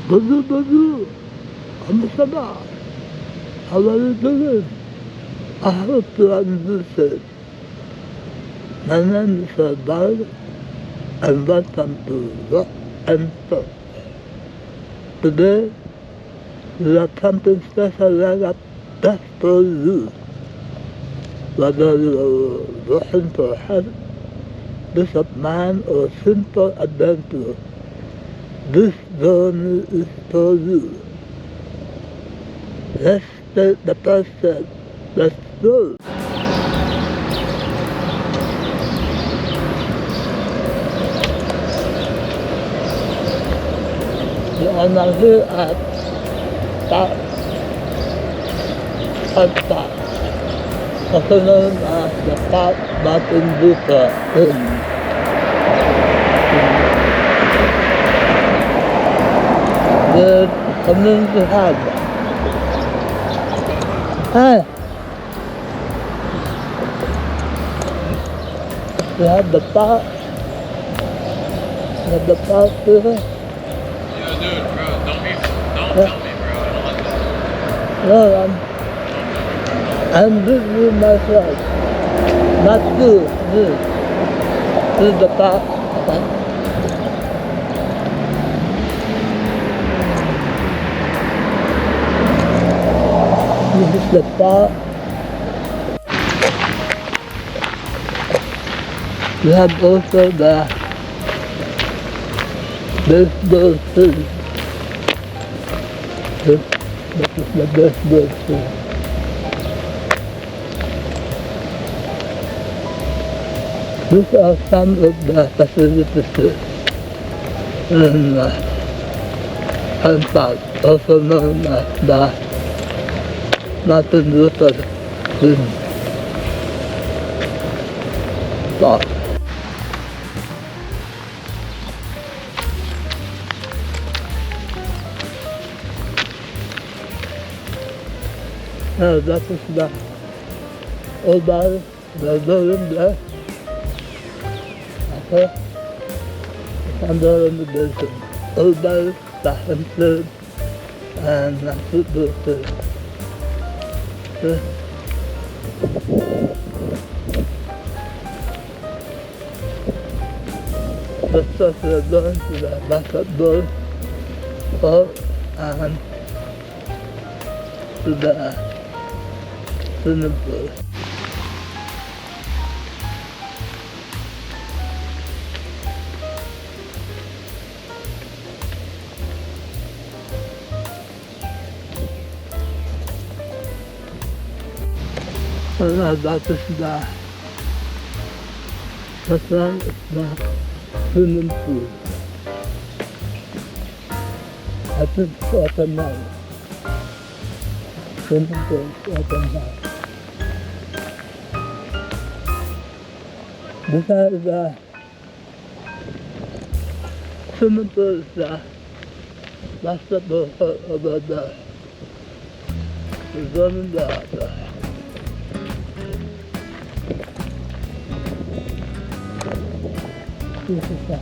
Bonjour, comment ça va? How are you doing? I hope you are good. My name is Bob, and welcome to Rock and Talk. Today, we have something special I got just for you. Whether you're looking for help, peace of mind, or simple adventure, this journey is for you. Let's take the first step. Let's go. We are now here at Park, also known as the Park Mountain Buka in the community hub. Hi! We have the park. We have the park here. Yo, dude, bro, don't tell me, bro. I don't like that. No, I'm good with myself. Not good. This is the park. Okay. This is the park. We have also the baseball field. This is the baseball field. These are some of the facilities in Park, also known as the Martin Luther King Park. That is the old bar, the building there. Okay, it's under the building. Old bar, fashion food, and football field. Okay. Let's start going to the basketball court and to the swimming pool. And that is the first one is the swimming pool. I think it's open now. Swimming pool is open now. Beside the swimming pool is the basketball court over there. It's running there. This is the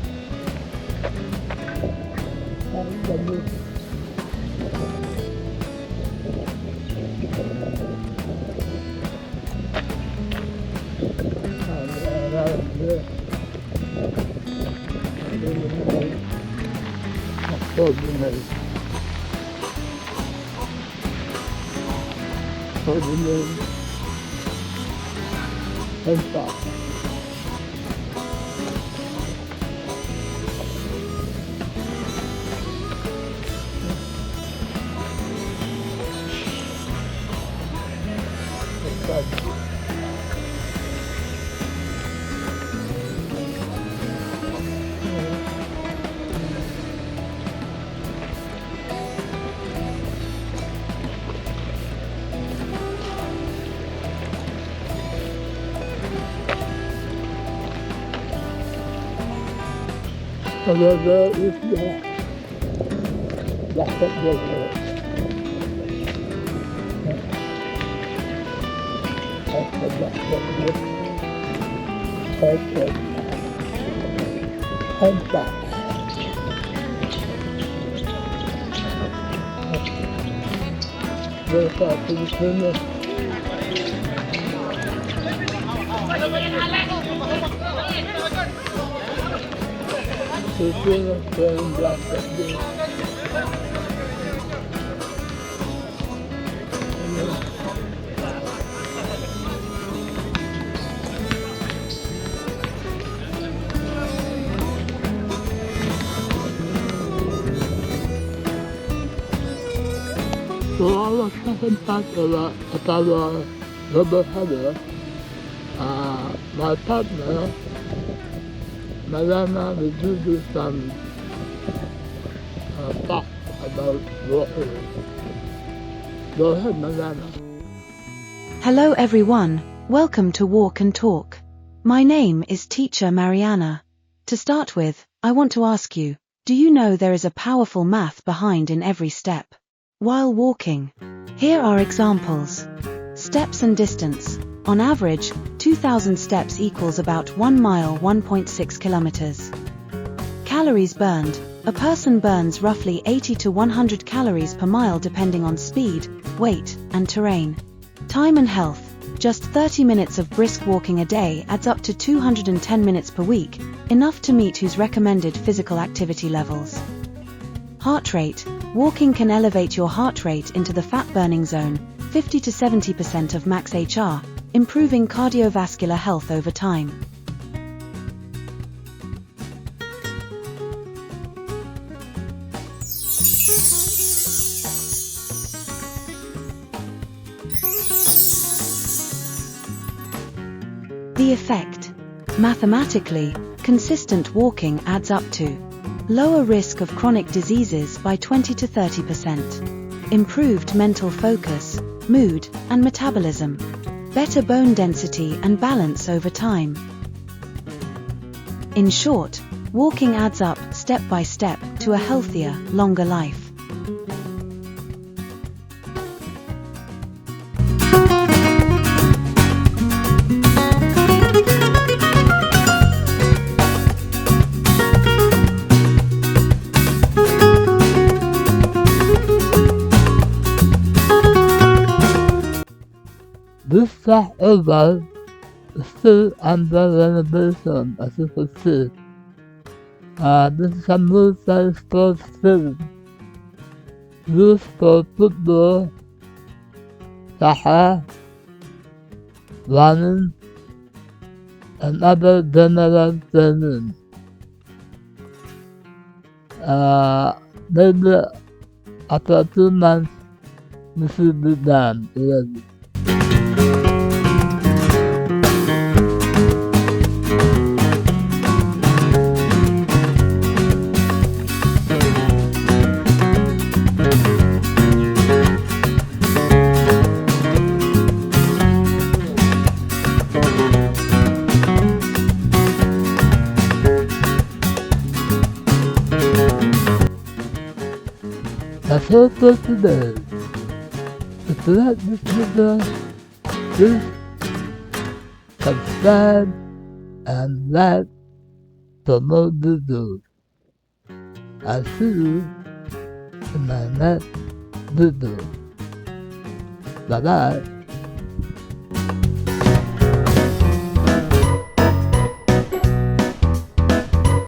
ordinary and stop. However, if the basketball court, that's the basketball court, and back. So I was talking about rubber header. My partner, Malana, we do some talk about water. Go ahead, Malana. Hello everyone, welcome to Walk and Talk. My name is Teacher Mariana. To start with, I want to ask you, do you know there is a powerful math behind in every step? While walking, here are examples. Steps and distance. On average, 2,000 steps equals about 1 mile 1.6 kilometers. Calories burned. A person burns roughly 80 to 100 calories per mile depending on speed, weight, and terrain. Time and health. Just 30 minutes of brisk walking a day adds up to 210 minutes per week, enough to meet whose recommended physical activity levels. Heart rate. Walking can elevate your heart rate into the fat-burning zone, 50 to 70% of max HR, improving cardiovascular health over time. The effect. Mathematically, consistent walking adds up to lower risk of chronic diseases by 20 to 30%, improved mental focus, mood, and metabolism, better bone density and balance over time. In short, walking adds up, step by step, to a healthier, longer life. This fact over is still under renovation, as you can see. This is a multi sports field used for football, soccer, running, and other general training. Maybe after 2 months, this will be done already. That's all for today. If you like this video, please subscribe and like for more videos. I'll see you in my next video. Bye bye.